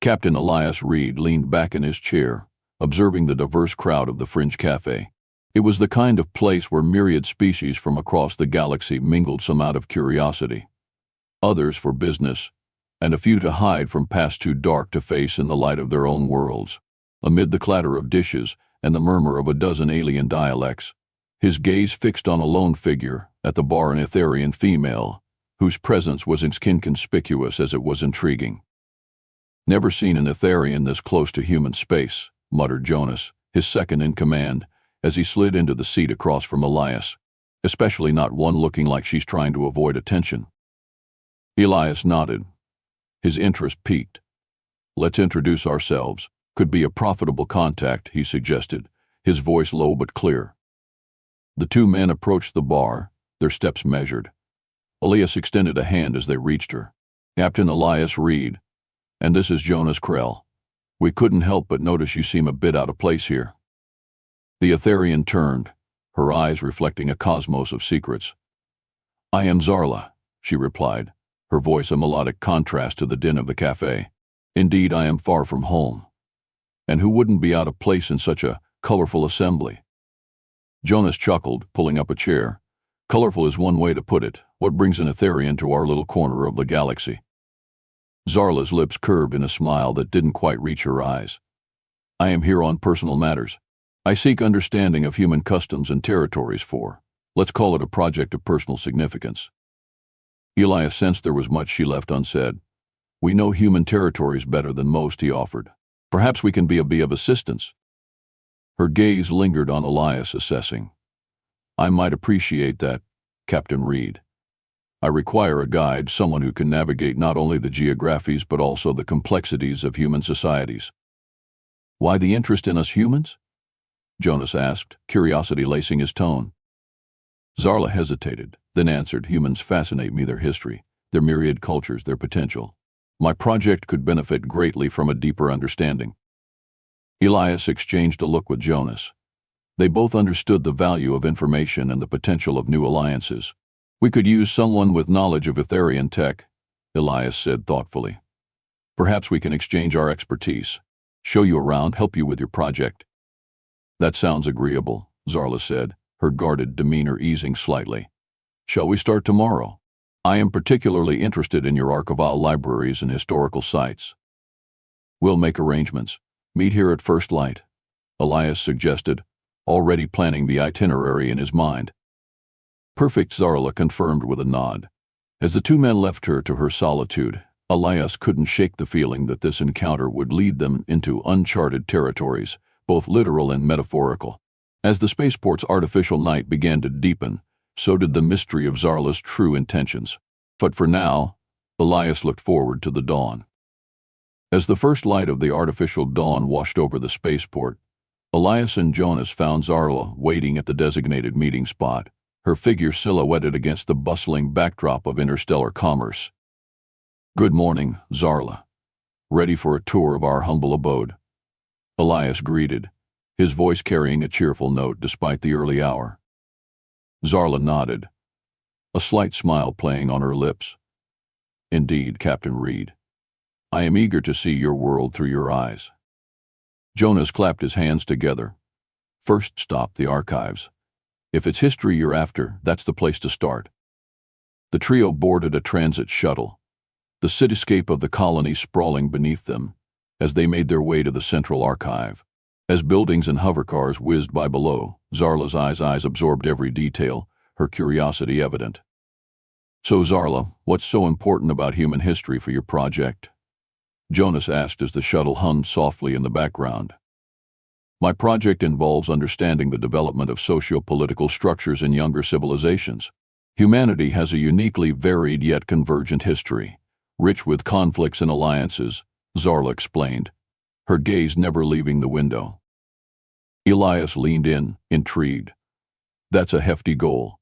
Captain Elias Reed leaned back in his chair, observing the diverse crowd of the fringe cafe. It was the kind of place where myriad species from across the galaxy mingled, some out of curiosity, others for business, and a few to hide from past too dark to face in the light of their own worlds. Amid the clatter of dishes and the murmur of a dozen alien dialects, his gaze fixed on a lone figure at the bar, an Etherian female, whose presence was as inconspicuous as it was intriguing. "Never seen an Etherian this close to human space," muttered Jonas, his second in command, as he slid into the seat across from Elias, "especially not one looking like she's trying to avoid attention." Elias nodded. His interest piqued. "Let's introduce ourselves. Could be a profitable contact," he suggested, his voice low but clear. The two men approached the bar, their steps measured. Elias extended a hand as they reached her. "Captain Elias Reed, and this is Jonas Krell. We couldn't help but notice you seem a bit out of place here." The Etherian turned, her eyes reflecting a cosmos of secrets. "I am Zarla," she replied, her voice a melodic contrast to the din of the cafe. "Indeed, I am far from home. And who wouldn't be out of place in such a colorful assembly?" Jonas chuckled, pulling up a chair. "Colorful is one way to put it. What brings an Etherian to our little corner of the galaxy?" Zarla's lips curved in a smile that didn't quite reach her eyes. "I am here on personal matters. I seek understanding of human customs and territories for, let's call it, a project of personal significance." Elias sensed there was much she left unsaid. "We know human territories better than most," he offered. "Perhaps we can be of assistance." Her gaze lingered on Elias, assessing. "I might appreciate that, Captain Reed. I require a guide, someone who can navigate not only the geographies but also the complexities of human societies." "Why the interest in us humans?" Jonas asked, curiosity lacing his tone. Zarla hesitated, then answered, "Humans fascinate me, their history, their myriad cultures, their potential. My project could benefit greatly from a deeper understanding." Elias exchanged a look with Jonas. They both understood the value of information and the potential of new alliances. "We could use someone with knowledge of Etherian tech," Elias said thoughtfully. "Perhaps we can exchange our expertise, show you around, help you with your project." "That sounds agreeable," Zarla said, her guarded demeanor easing slightly. "Shall we start tomorrow? I am particularly interested in your archival libraries and historical sites." "We'll make arrangements. Meet here at first light," Elias suggested, already planning the itinerary in his mind. "Perfect," Zarla confirmed with a nod. As the two men left her to her solitude, Elias couldn't shake the feeling that this encounter would lead them into uncharted territories, both literal and metaphorical. As the spaceport's artificial night began to deepen, so did the mystery of Zarla's true intentions. But for now, Elias looked forward to the dawn. As the first light of the artificial dawn washed over the spaceport, Elias and Jonas found Zarla waiting at the designated meeting spot, her figure silhouetted against the bustling backdrop of interstellar commerce. "Good morning, Zarla. Ready for a tour of our humble abode?" Elias greeted, his voice carrying a cheerful note despite the early hour. Zarla nodded, a slight smile playing on her lips. "Indeed, Captain Reed. I am eager to see your world through your eyes." Jonas clapped his hands together. "First stop, the archives. If it's history you're after, that's the place to start." The trio boarded a transit shuttle, the cityscape of the colony sprawling beneath them, as they made their way to the central archive. As buildings and hovercars whizzed by below, Zarla's eyes absorbed every detail, her curiosity evident. "So, Zarla, what's so important about human history for your project?" Jonas asked as the shuttle hummed softly in the background. "My project involves understanding the development of socio-political structures in younger civilizations. Humanity has a uniquely varied yet convergent history, rich with conflicts and alliances," Zarla explained, her gaze never leaving the window. Elias leaned in, intrigued. "That's a hefty goal.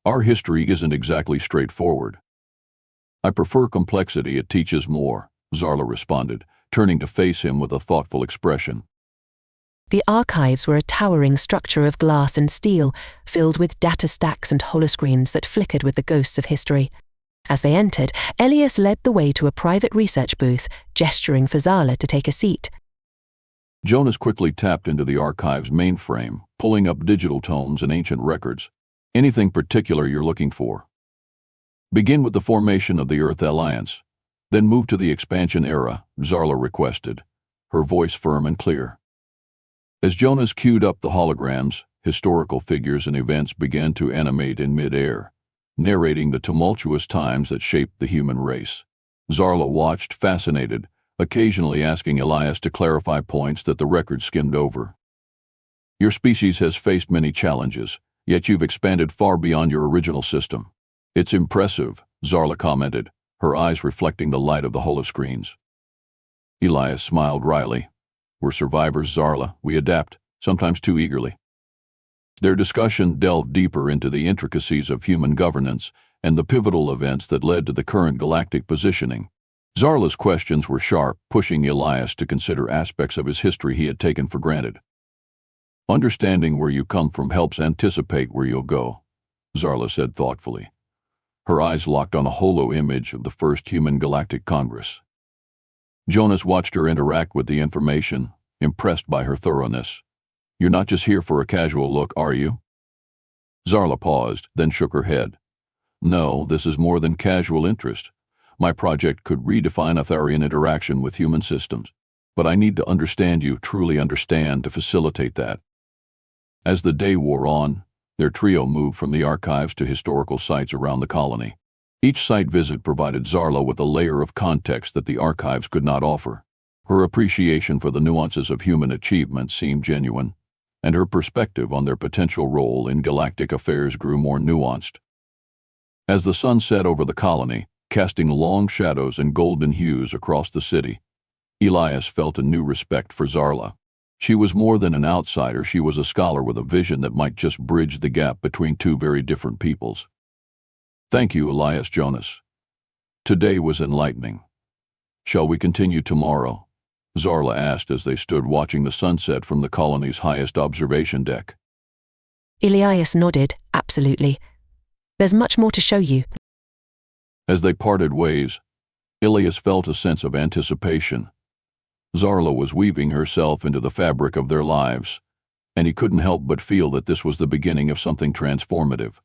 Our history isn't exactly straightforward." "I prefer complexity, it teaches more," Zarla responded, turning to face him with a thoughtful expression. The archives were a towering structure of glass and steel, filled with data stacks and holoscreens that flickered with the ghosts of history. As they entered, Elias led the way to a private research booth, gesturing for Zala to take a seat. Jonas quickly tapped into the archive's mainframe, pulling up digital tones and ancient records. Anything particular you're looking for? Begin with the formation of the Earth Alliance, then move to the expansion era, Zarla requested, her voice firm and clear. As Jonas queued up the holograms, historical figures and events began to animate in mid-air, narrating the tumultuous times that shaped the human race. Zarla watched, fascinated, occasionally asking Elias to clarify points that the record skimmed over. Your species has faced many challenges, yet you've expanded far beyond your original system. It's impressive, Zarla commented, her eyes reflecting the light of the holoscreens. Elias smiled wryly. We're survivors, Zarla. We adapt, sometimes too eagerly. Their discussion delved deeper into the intricacies of human governance and the pivotal events that led to the current galactic positioning. Zarla's questions were sharp, pushing Elias to consider aspects of his history he had taken for granted. Understanding where you come from helps anticipate where you'll go, Zarla said thoughtfully. Her eyes locked on a holo image of the first human galactic congress. Jonas watched her interact with the information, impressed by her thoroughness. You're not just here for a casual look, are you? Zarla paused, then shook her head. No, this is more than casual interest. My project could redefine Atharian interaction with human systems, but I need to understand you, truly understand, to facilitate that. As the day wore on, their trio moved from the archives to historical sites around the colony. Each site visit provided Zarla with a layer of context that the archives could not offer. Her appreciation for the nuances of human achievement seemed genuine, and her perspective on their potential role in galactic affairs grew more nuanced. As the sun set over the colony, casting long shadows and golden hues across the city, Elias felt a new respect for Zarla. She was more than an outsider, she was a scholar with a vision that might just bridge the gap between two very different peoples. Thank you, Elias Jonas. Today was enlightening. Shall we continue tomorrow? Zarla asked as they stood watching the sunset from the colony's highest observation deck. Elias nodded, absolutely. There's much more to show you. As they parted ways, Elias felt a sense of anticipation. Zarla was weaving herself into the fabric of their lives, and he couldn't help but feel that this was the beginning of something transformative.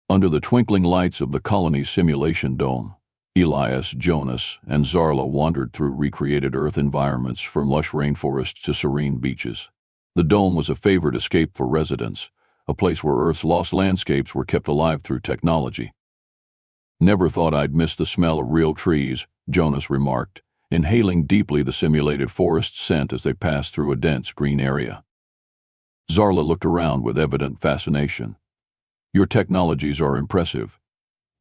Under the twinkling lights of the colony's simulation dome, Elias, Jonas, and Zarla wandered through recreated Earth environments from lush rainforests to serene beaches. The dome was a favored escape for residents, a place where Earth's lost landscapes were kept alive through technology. Never thought I'd miss the smell of real trees, Jonas remarked, inhaling deeply the simulated forest scent as they passed through a dense green area. Zarla looked around with evident fascination. Your technologies are impressive.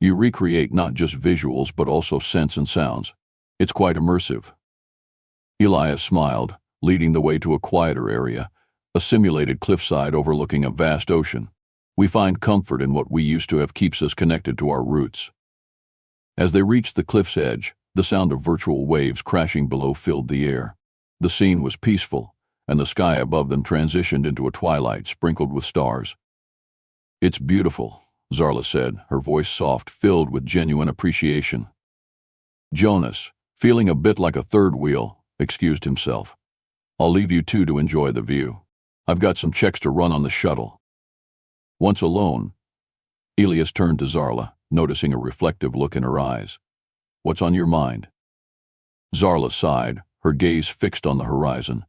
You recreate not just visuals but also scents and sounds. It's quite immersive. Elias smiled, leading the way to a quieter area, a simulated cliffside overlooking a vast ocean. We find comfort in what we used to have keeps us connected to our roots. As they reached the cliff's edge, the sound of virtual waves crashing below filled the air. The scene was peaceful, and the sky above them transitioned into a twilight sprinkled with stars. It's beautiful, Zarla said, her voice soft, filled with genuine appreciation. Jonas, feeling a bit like a third wheel, excused himself. I'll leave you two to enjoy the view. I've got some checks to run on the shuttle. Once alone, Elias turned to Zarla, noticing a reflective look in her eyes. What's on your mind? Zarla sighed, her gaze fixed on the horizon.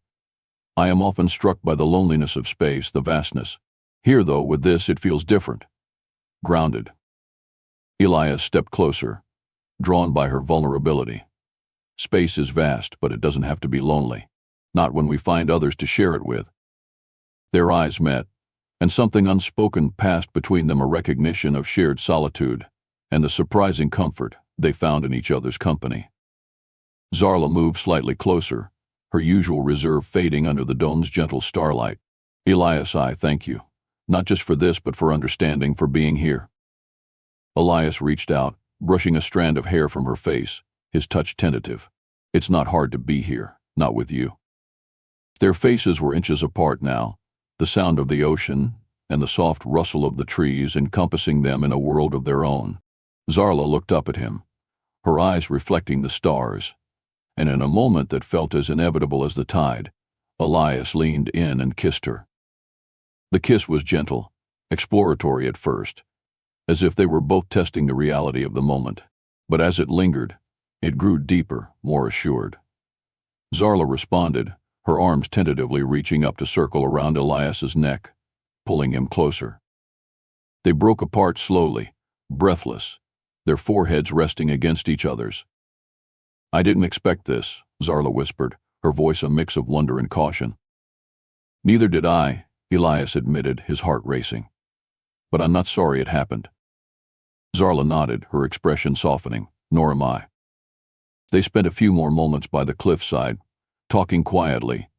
I am often struck by the loneliness of space, the vastness. Here, though, with this, it feels different. Grounded. Elias stepped closer, drawn by her vulnerability. Space is vast, but it doesn't have to be lonely. Not when we find others to share it with. Their eyes met, and something unspoken passed between them, a recognition of shared solitude and the surprising comfort they found in each other's company. Zarla moved slightly closer, her usual reserve fading under the dome's gentle starlight. Elias, I thank you. Not just for this, but for understanding, for being here. Elias reached out, brushing a strand of hair from her face, his touch tentative. It's not hard to be here, not with you. Their faces were inches apart now, the sound of the ocean and the soft rustle of the trees encompassing them in a world of their own. Zarla looked up at him, her eyes reflecting the stars, and in a moment that felt as inevitable as the tide, Elias leaned in and kissed her. The kiss was gentle, exploratory at first, as if they were both testing the reality of the moment, but as it lingered, it grew deeper, more assured. Zarla responded, her arms tentatively reaching up to circle around Elias's neck, pulling him closer. They broke apart slowly, breathless, their foreheads resting against each other's. "I didn't expect this," Zarla whispered, her voice a mix of wonder and caution. "Neither did I," Elias admitted, his heart racing. "But I'm not sorry it happened." Zarla nodded, her expression softening. "Nor am I." They spent a few more moments by the cliffside, talking quietly,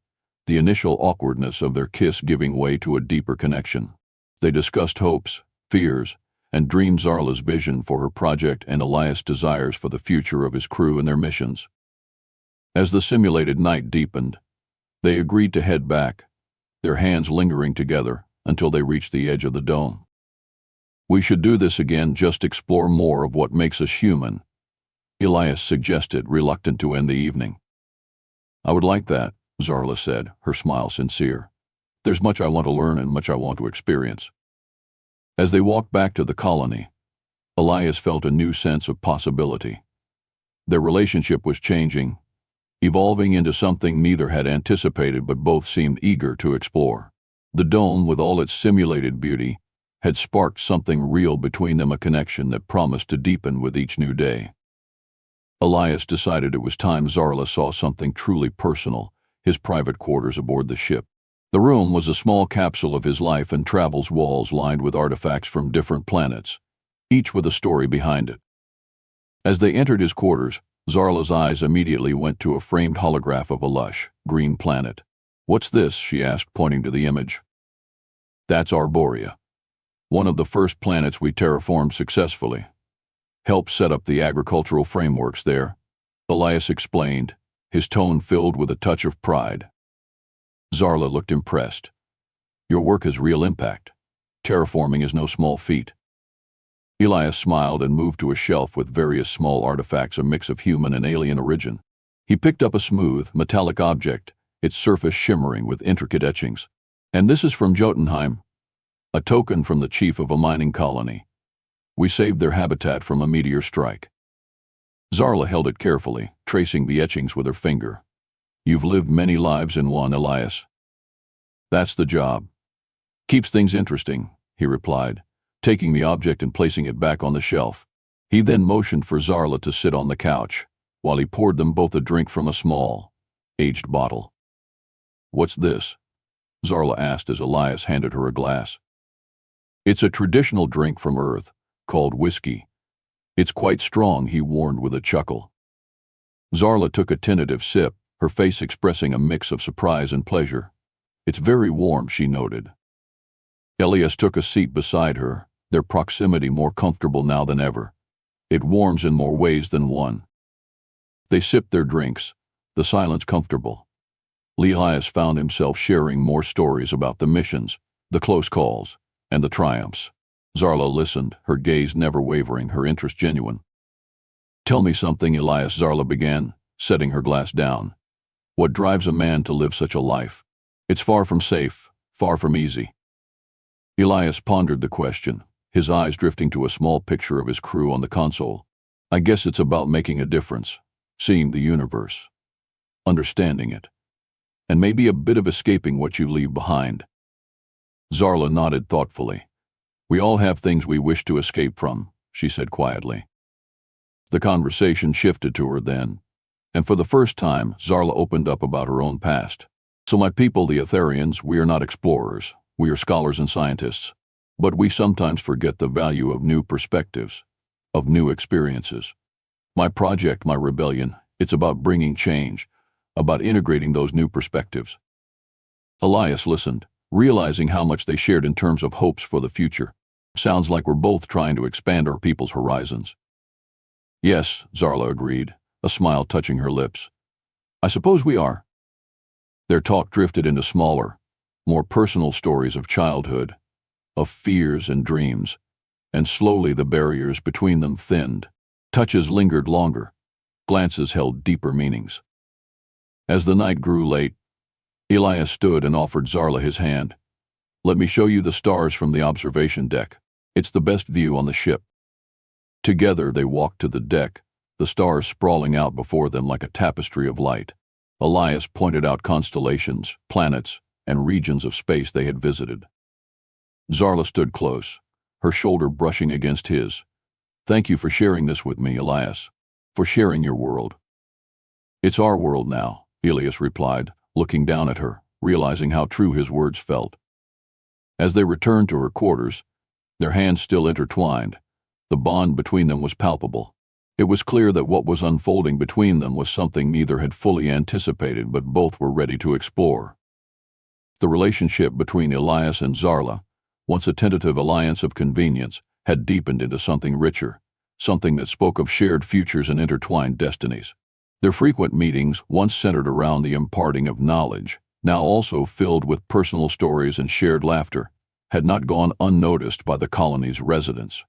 the initial awkwardness of their kiss giving way to a deeper connection. They discussed hopes, fears, and dreamed Zarla's vision for her project and Elias' desires for the future of his crew and their missions. As the simulated night deepened, they agreed to head back, their hands lingering together until they reached the edge of the dome. "We should do this again, just explore more of what makes us human," Elias suggested, reluctant to end the evening. "I would like that," Zarla said, her smile sincere. "There's much I want to learn and much I want to experience." As they walked back to the colony, Elias felt a new sense of possibility. Their relationship was changing, evolving into something neither had anticipated but both seemed eager to explore. The dome, with all its simulated beauty, had sparked something real between them, a connection that promised to deepen with each new day. Elias decided it was time Zarla saw something truly personal, his private quarters aboard the ship. The room was a small capsule of his life and travel's walls lined with artifacts from different planets, each with a story behind it. As they entered his quarters, Zarla's eyes immediately went to a framed holograph of a lush, green planet. "What's this?" she asked, pointing to the image. "That's Arborea, one of the first planets we terraformed successfully. Helped set up the agricultural frameworks there," Elias explained, his tone filled with a touch of pride. Zarla looked impressed. "Your work has real impact. Terraforming is no small feat." Elias smiled and moved to a shelf with various small artifacts, a mix of human and alien origin. He picked up a smooth, metallic object, its surface shimmering with intricate etchings. "And this is from Jotunheim, a token from the chief of a mining colony. We saved their habitat from a meteor strike." Zarla held it carefully, tracing the etchings with her finger. "You've lived many lives in one, Elias." "That's the job. Keeps things interesting," he replied, taking the object and placing it back on the shelf. He then motioned for Zarla to sit on the couch, while he poured them both a drink from a small, aged bottle. "What's this?" Zarla asked as Elias handed her a glass. "It's a traditional drink from Earth, called whiskey. It's quite strong," he warned with a chuckle. Zarla took a tentative sip, her face expressing a mix of surprise and pleasure. "It's very warm," she noted. Elias took a seat beside her, their proximity more comfortable now than ever. "It warms in more ways than one." They sipped their drinks, the silence comfortable. Elias found himself sharing more stories about the missions, the close calls, and the triumphs. Zarla listened, her gaze never wavering, her interest genuine. "Tell me something, Elias," Zarla began, setting her glass down. "What drives a man to live such a life? It's far from safe, far from easy." Elias pondered the question, his eyes drifting to a small picture of his crew on the console. "I guess it's about making a difference, seeing the universe, understanding it, and maybe a bit of escaping what you leave behind." Zarla nodded thoughtfully. "We all have things we wish to escape from," she said quietly. The conversation shifted to her then, and for the first time, Zarla opened up about her own past. "So my people, the Etherians, we are not explorers. We are scholars and scientists. But we sometimes forget the value of new perspectives, of new experiences. My project, my rebellion, it's about bringing change, about integrating those new perspectives." Elias listened, realizing how much they shared in terms of hopes for the future. "Sounds like we're both trying to expand our people's horizons." "Yes," Zarla agreed, a smile touching her lips. "I suppose we are." Their talk drifted into smaller, more personal stories of childhood, of fears and dreams, and slowly the barriers between them thinned. Touches lingered longer. Glances held deeper meanings. As the night grew late, Elias stood and offered Zarla his hand. "Let me show you the stars from the observation deck. It's the best view on the ship." Together they walked to the deck, the stars sprawling out before them like a tapestry of light. Elias pointed out constellations, planets, and regions of space they had visited. Zarla stood close, her shoulder brushing against his. "Thank you for sharing this with me, Elias. For sharing your world." "It's our world now," Elias replied, looking down at her, realizing how true his words felt. As they returned to her quarters, their hands still intertwined, the bond between them was palpable. It was clear that what was unfolding between them was something neither had fully anticipated but both were ready to explore. The relationship between Elias and Zarla, once a tentative alliance of convenience, had deepened into something richer, something that spoke of shared futures and intertwined destinies. Their frequent meetings, once centered around the imparting of knowledge, now also filled with personal stories and shared laughter, had not gone unnoticed by the colony's residents.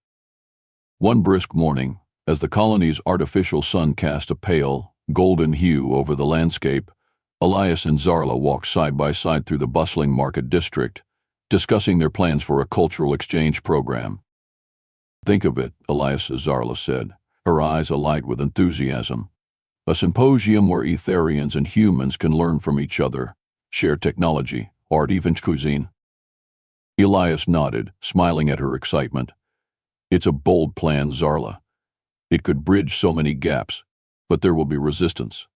One brisk morning, as the colony's artificial sun cast a pale, golden hue over the landscape, Elias and Zarla walked side by side through the bustling market district, discussing their plans for a cultural exchange program. "Think of it," Elias Zarla said, her eyes alight with enthusiasm. "A symposium where Etherians and humans can learn from each other, share technology, art, even cuisine." Elias nodded, smiling at her excitement. "It's a bold plan, Zarla. It could bridge so many gaps, but there will be resistance."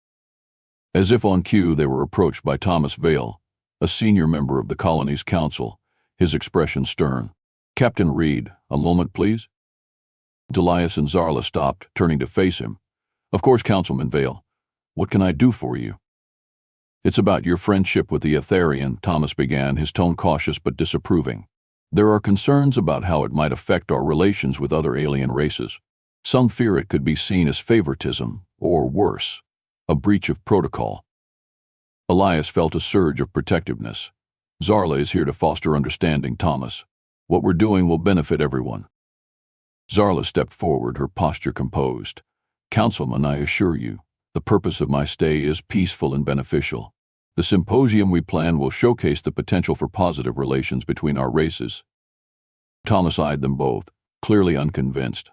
As if on cue, they were approached by Thomas Vale, a senior member of the colony's council, his expression stern. "Captain Reed, a moment, please." Elias and Zarla stopped, turning to face him. "Of course, Councilman Vale. What can I do for you?" "It's about your friendship with the Etherian," Thomas began, his tone cautious but disapproving. "There are concerns about how it might affect our relations with other alien races. Some fear it could be seen as favoritism, or worse, a breach of protocol." Elias felt a surge of protectiveness. "Zarla is here to foster understanding, Thomas. What we're doing will benefit everyone." Zarla stepped forward, her posture composed. "Councilman, I assure you, the purpose of my stay is peaceful and beneficial. The symposium we plan will showcase the potential for positive relations between our races." Thomas eyed them both, clearly unconvinced.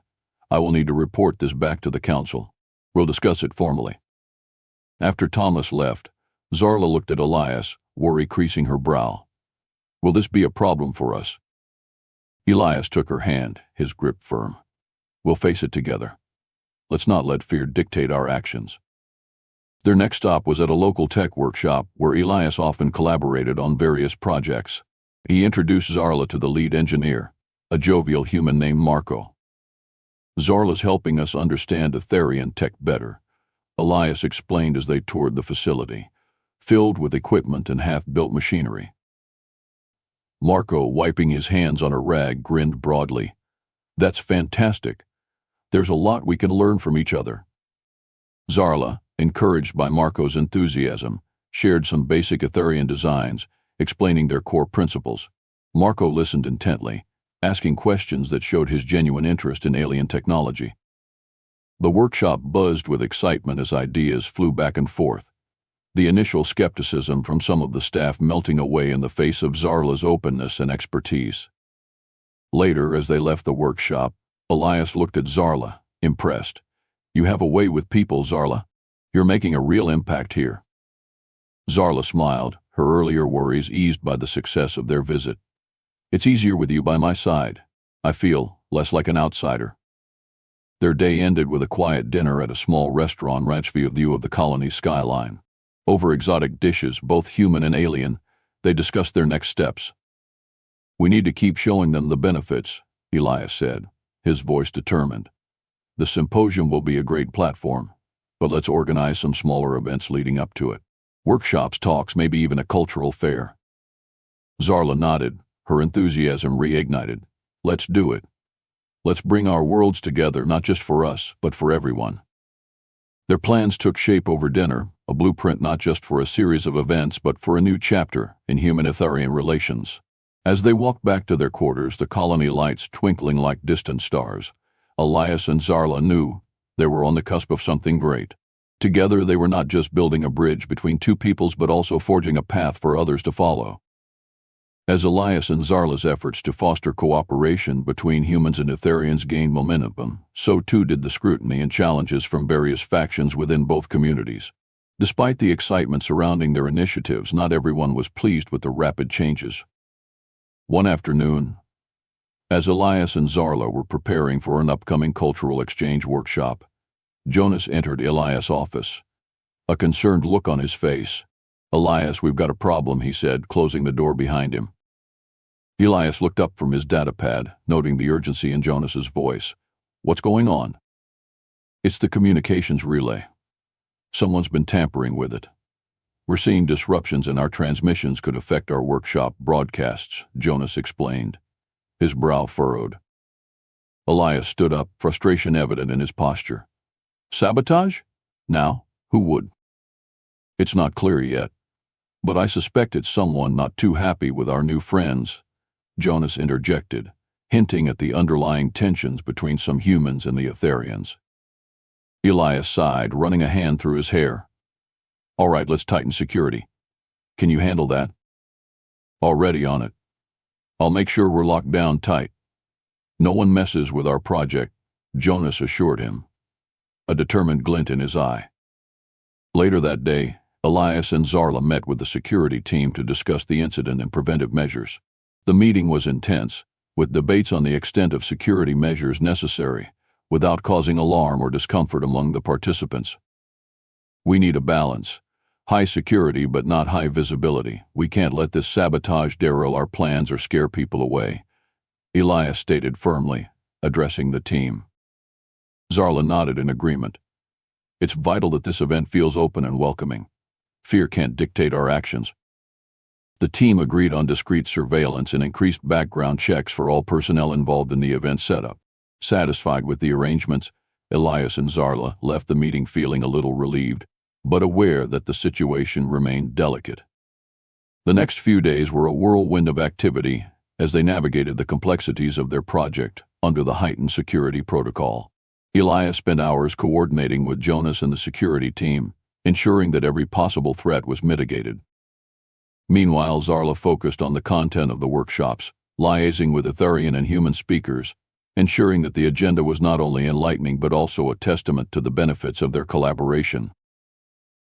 "I will need to report this back to the council. We'll discuss it formally." After Thomas left, Zarla looked at Elias, worry creasing her brow. "Will this be a problem for us?" Elias took her hand, his grip firm. "We'll face it together. Let's not let fear dictate our actions." Their next stop was at a local tech workshop where Elias often collaborated on various projects. He introduced Zarla to the lead engineer, a jovial human named Marco. "Zarla's helping us understand Etherian tech better," Elias explained as they toured the facility, filled with equipment and half-built machinery. Marco, wiping his hands on a rag, grinned broadly. "That's fantastic. There's a lot we can learn from each other." Zarla, encouraged by Marco's enthusiasm, shared some basic Etherian designs, explaining their core principles. Marco listened intently, asking questions that showed his genuine interest in alien technology. The workshop buzzed with excitement as ideas flew back and forth, the initial skepticism from some of the staff melting away in the face of Zarla's openness and expertise. Later, as they left the workshop, Elias looked at Zarla, impressed. "You have a way with people, Zarla. You're making a real impact here." Zarla smiled, her earlier worries eased by the success of their visit. "It's easier with you by my side. I feel less like an outsider." Their day ended with a quiet dinner at a small restaurant ranch view of the colony's skyline. Over exotic dishes, both human and alien, they discussed their next steps. "We need to keep showing them the benefits," Elias said, his voice determined. "The symposium will be a great platform, but let's organize some smaller events leading up to it. Workshops, talks, maybe even a cultural fair." Zarla nodded, her enthusiasm reignited. "Let's do it. Let's bring our worlds together, not just for us, but for everyone." Their plans took shape over dinner, a blueprint not just for a series of events but for a new chapter in human-Etherian relations. As they walked back to their quarters, the colony lights twinkling like distant stars, Elias and Zarla knew they were on the cusp of something great. Together, they were not just building a bridge between two peoples but also forging a path for others to follow. As Elias and Zarla's efforts to foster cooperation between humans and Etherians gained momentum, so too did the scrutiny and challenges from various factions within both communities. Despite the excitement surrounding their initiatives, not everyone was pleased with the rapid changes. One afternoon, as Elias and Zarla were preparing for an upcoming cultural exchange workshop, Jonas entered Elias' office, a concerned look on his face. "Elias, we've got a problem," he said, closing the door behind him. Elias looked up from his datapad, noting the urgency in Jonas's voice. "What's going on?" "It's the communications relay. Someone's been tampering with it. We're seeing disruptions and our transmissions could affect our workshop broadcasts," Jonas explained. His brow furrowed. Elias stood up, frustration evident in his posture. "Sabotage? Now, who would?" "It's not clear yet, but I suspect it's someone not too happy with our new friends," Jonas interjected, hinting at the underlying tensions between some humans and the Etherians. Elias sighed, running a hand through his hair. "All right, let's tighten security. Can you handle that?" "Already on it. I'll make sure we're locked down tight. No one messes with our project," Jonas assured him, a determined glint in his eye. Later that day, Elias and Zarla met with the security team to discuss the incident and preventive measures. The meeting was intense, with debates on the extent of security measures necessary, without causing alarm or discomfort among the participants. "We need a balance. High security but not high visibility. We can't let this sabotage derail our plans or scare people away," Elias stated firmly, addressing the team. Zarla nodded in agreement. "It's vital that this event feels open and welcoming. Fear can't dictate our actions." The team agreed on discreet surveillance and increased background checks for all personnel involved in the event setup. Satisfied with the arrangements, Elias and Zarla left the meeting feeling a little relieved, but aware that the situation remained delicate. The next few days were a whirlwind of activity as they navigated the complexities of their project under the heightened security protocol. Elias spent hours coordinating with Jonas and the security team, ensuring that every possible threat was mitigated. Meanwhile, Zarla focused on the content of the workshops, liaising with Etherian and human speakers, ensuring that the agenda was not only enlightening but also a testament to the benefits of their collaboration.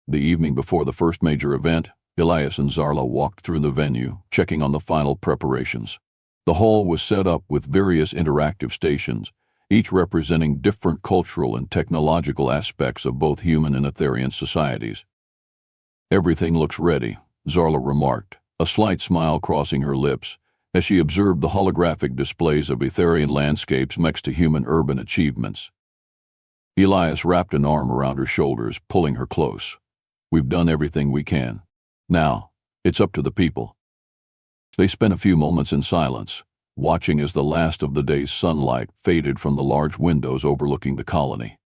The evening before the first major event, Elias and Zarla walked through the venue, checking on the final preparations. The hall was set up with various interactive stations, each representing different cultural and technological aspects of both human and Etherian societies. "Everything looks ready," Zarla remarked, a slight smile crossing her lips, as she observed the holographic displays of Etherian landscapes next to human urban achievements. Elias wrapped an arm around her shoulders, pulling her close. "We've done everything we can. Now, it's up to the people." They spent a few moments in silence, watching as the last of the day's sunlight faded from the large windows overlooking the colony.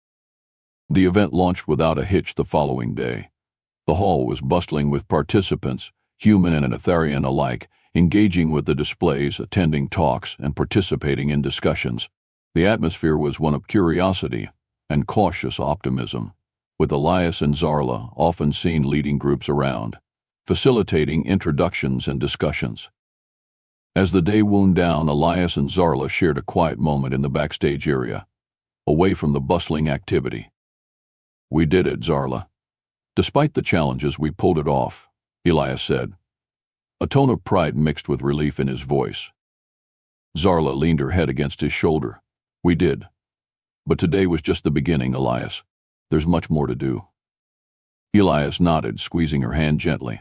The event launched without a hitch the following day. The hall was bustling with participants, human and Etherian alike, engaging with the displays, attending talks, and participating in discussions. The atmosphere was one of curiosity and cautious optimism, with Elias and Zarla often seen leading groups around, facilitating introductions and discussions. As the day wound down, Elias and Zarla shared a quiet moment in the backstage area, away from the bustling activity. "We did it, Zarla. Despite the challenges, we pulled it off," Elias said, a tone of pride mixed with relief in his voice. Zarla leaned her head against his shoulder. "We did. But today was just the beginning, Elias. There's much more to do." Elias nodded, squeezing her hand gently.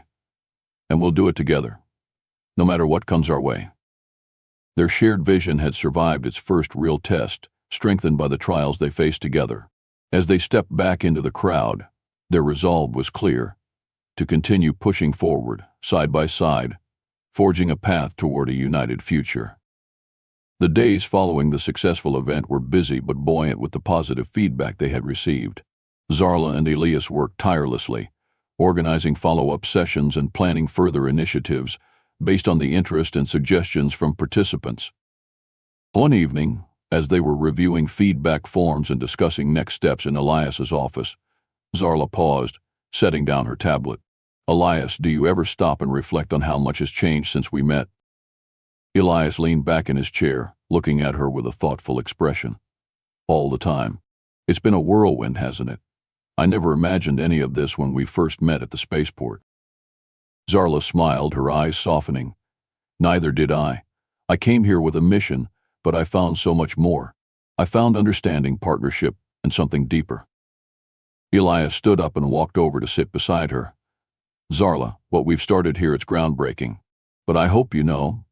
"And we'll do it together, no matter what comes our way." Their shared vision had survived its first real test, strengthened by the trials they faced together. As they stepped back into the crowd, their resolve was clear: to continue pushing forward, side by side, forging a path toward a united future. The days following the successful event were busy but buoyant with the positive feedback they had received. Zarla and Elias worked tirelessly, organizing follow-up sessions and planning further initiatives, based on the interest and suggestions from participants. One evening, as they were reviewing feedback forms and discussing next steps in Elias's office, Zarla paused, setting down her tablet. "Elias, do you ever stop and reflect on how much has changed since we met?" Elias leaned back in his chair, looking at her with a thoughtful expression. "All the time. It's been a whirlwind, hasn't it? I never imagined any of this when we first met at the spaceport." Zarla smiled, her eyes softening. "Neither did I. I came here with a mission, but I found so much more. I found understanding, partnership, and something deeper." Elias stood up and walked over to sit beside her. "Zarla, what we've started here, it's groundbreaking. But I hope you know,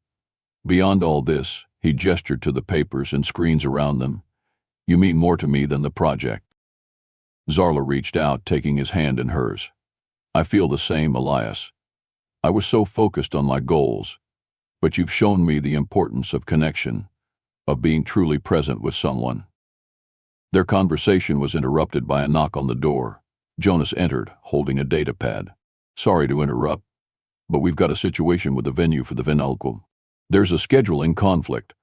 beyond all this," he gestured to the papers and screens around them, "you mean more to me than the project." Zarla reached out, taking his hand in hers. "I feel the same, Elias. I was so focused on my goals, but you've shown me the importance of connection, of being truly present with someone." Their conversation was interrupted by a knock on the door. Jonas entered, holding a datapad. "Sorry to interrupt, but we've got a situation with the venue for the Vinalco. There's a scheduling conflict."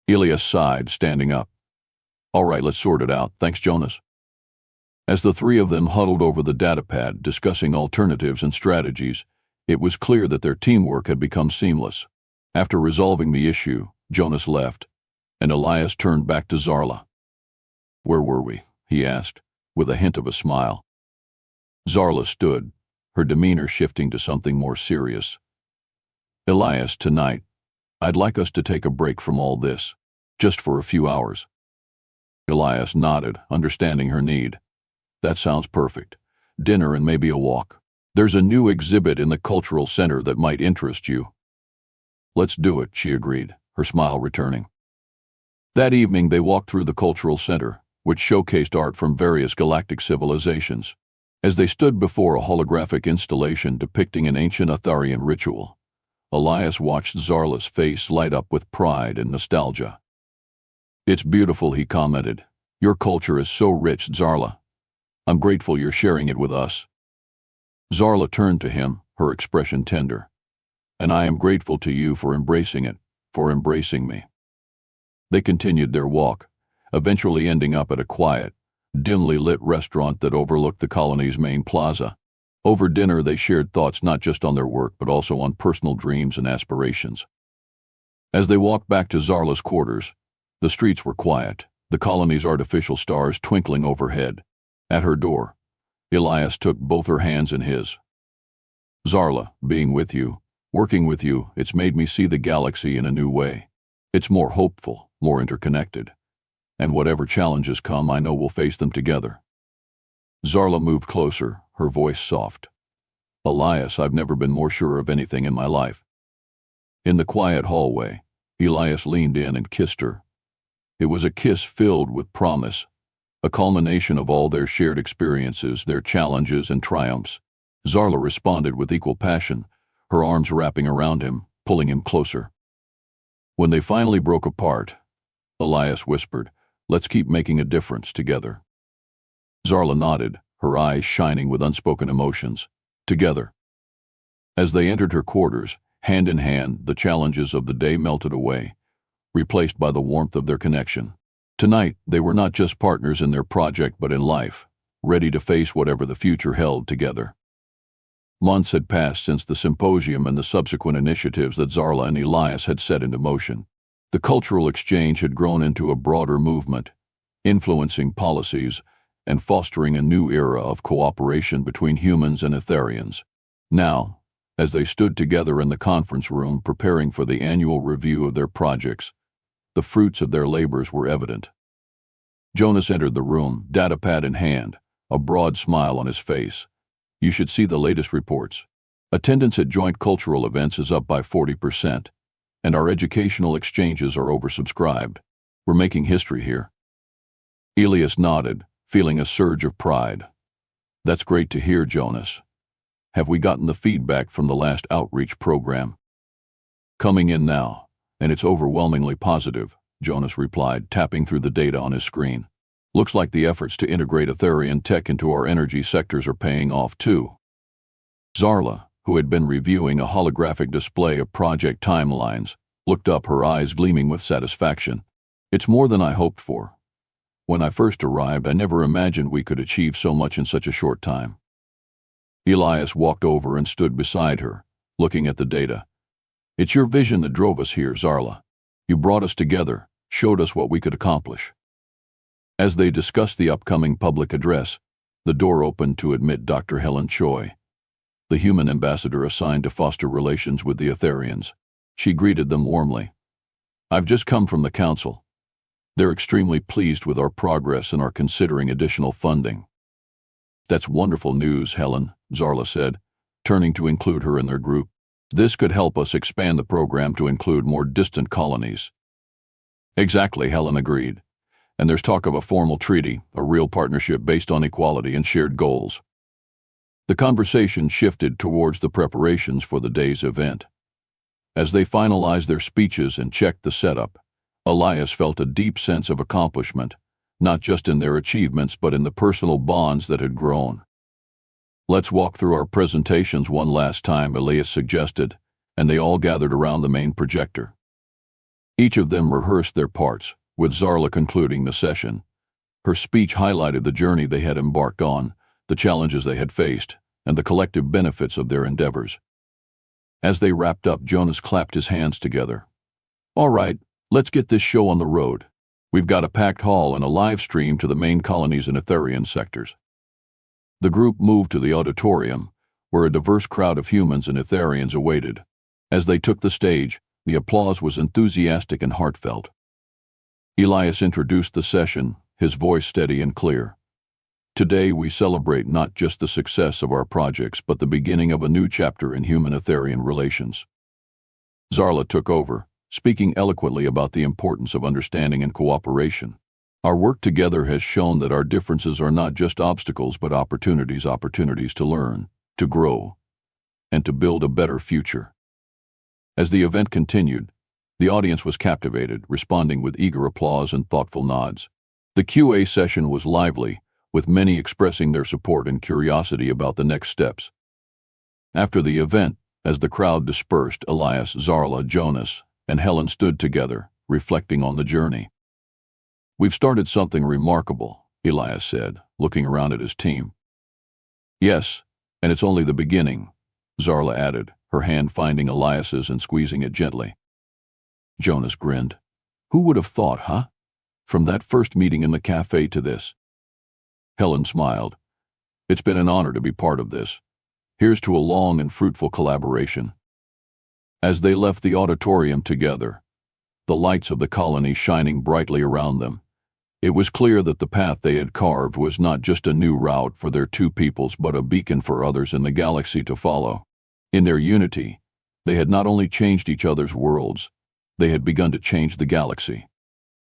Elias sighed, standing up. "All right, let's sort it out. Thanks, Jonas." As the three of them huddled over the datapad, discussing alternatives and strategies, it was clear that their teamwork had become seamless. After resolving the issue, Jonas left, and Elias turned back to Zarla. "Where were we?" he asked, with a hint of a smile. Zarla stood, her demeanor shifting to something more serious. "Elias, tonight, I'd like us to take a break from all this, just for a few hours." Elias nodded, understanding her need. "That sounds perfect. Dinner and maybe a walk. There's a new exhibit in the cultural center that might interest you." "Let's do it," she agreed, her smile returning. That evening they walked through the cultural center, which showcased art from various galactic civilizations. As they stood before a holographic installation depicting an ancient Atharian ritual, Elias watched Zarla's face light up with pride and nostalgia. "It's beautiful," he commented. "Your culture is so rich, Zarla. I'm grateful you're sharing it with us." Zarla turned to him, her expression tender. "And I am grateful to you for embracing it, for embracing me." They continued their walk, eventually ending up at a quiet, dimly lit restaurant that overlooked the colony's main plaza. Over dinner they shared thoughts not just on their work but also on personal dreams and aspirations. As they walked back to Zarla's quarters, the streets were quiet, the colony's artificial stars twinkling overhead. At her door, Elias took both her hands in his. "Zarla, being with you, working with you, it's made me see the galaxy in a new way. It's more hopeful, more interconnected. And whatever challenges come, I know we'll face them together." Zarla moved closer, her voice soft. "Elias, I've never been more sure of anything in my life." In the quiet hallway, Elias leaned in and kissed her. It was a kiss filled with promise, a culmination of all their shared experiences, their challenges and triumphs. Zarla responded with equal passion, her arms wrapping around him, pulling him closer. When they finally broke apart, Elias whispered, "Let's keep making a difference together." Zarla nodded, her eyes shining with unspoken emotions. Together. As they entered her quarters, hand in hand, the challenges of the day melted away, replaced by the warmth of their connection. Tonight, they were not just partners in their project but in life, ready to face whatever the future held together. Months had passed since the symposium and the subsequent initiatives that Zarla and Elias had set into motion. The cultural exchange had grown into a broader movement, influencing policies and fostering a new era of cooperation between humans and Etherians. Now, as they stood together in the conference room preparing for the annual review of their projects, the fruits of their labors were evident. Jonas entered the room, datapad in hand, a broad smile on his face. "You should see the latest reports. Attendance at joint cultural events is up by 40%. And our educational exchanges are oversubscribed. We're making history here." Elias nodded, feeling a surge of pride. "That's great to hear, Jonas. Have we gotten the feedback from the last outreach program?" "Coming in now, and it's overwhelmingly positive," Jonas replied, tapping through the data on his screen. "Looks like the efforts to integrate Etherian tech into our energy sectors are paying off too." Zarla, who had been reviewing a holographic display of project timelines, looked up, her eyes gleaming with satisfaction. "It's more than I hoped for. When I first arrived, I never imagined we could achieve so much in such a short time." Elias walked over and stood beside her, looking at the data. "It's your vision that drove us here, Zarla. You brought us together, showed us what we could accomplish." As they discussed the upcoming public address, the door opened to admit Dr. Helen Choi, the human ambassador assigned to foster relations with the Etherians. She greeted them warmly. "I've just come from the council. They're extremely pleased with our progress and are considering additional funding." "That's wonderful news, Helen," Zarla said, turning to include her in their group. "This could help us expand the program to include more distant colonies." "Exactly," Helen agreed. "And there's talk of a formal treaty, a real partnership based on equality and shared goals." The conversation shifted towards the preparations for the day's event. As they finalized their speeches and checked the setup, Elias felt a deep sense of accomplishment, not just in their achievements but in the personal bonds that had grown. "Let's walk through our presentations one last time," Elias suggested, and they all gathered around the main projector. Each of them rehearsed their parts, with Zarla concluding the session. Her speech highlighted the journey they had embarked on, the challenges they had faced, and the collective benefits of their endeavors. As they wrapped up, Jonas clapped his hands together. "All right, let's get this show on the road. We've got a packed hall and a live stream to the main colonies and Etherian sectors." The group moved to the auditorium, where a diverse crowd of humans and Etherians awaited. As they took the stage, the applause was enthusiastic and heartfelt. Elias introduced the session, his voice steady and clear. "Today we celebrate not just the success of our projects but the beginning of a new chapter in human-Etherian relations." Zarla took over, speaking eloquently about the importance of understanding and cooperation. "Our work together has shown that our differences are not just obstacles but opportunities to learn, to grow, and to build a better future." As the event continued, the audience was captivated, responding with eager applause and thoughtful nods. The QA session was lively, with many expressing their support and curiosity about the next steps. After the event, as the crowd dispersed, Elias, Zarla, Jonas, and Helen stood together, reflecting on the journey. "We've started something remarkable," Elias said, looking around at his team. "Yes, and it's only the beginning," Zarla added, her hand finding Elias's and squeezing it gently. Jonas grinned. "Who would have thought, huh? From that first meeting in the cafe to this." Helen smiled. "It's been an honor to be part of this. Here's to a long and fruitful collaboration." As they left the auditorium together, the lights of the colony shining brightly around them, it was clear that the path they had carved was not just a new route for their two peoples but a beacon for others in the galaxy to follow. In their unity, they had not only changed each other's worlds, they had begun to change the galaxy.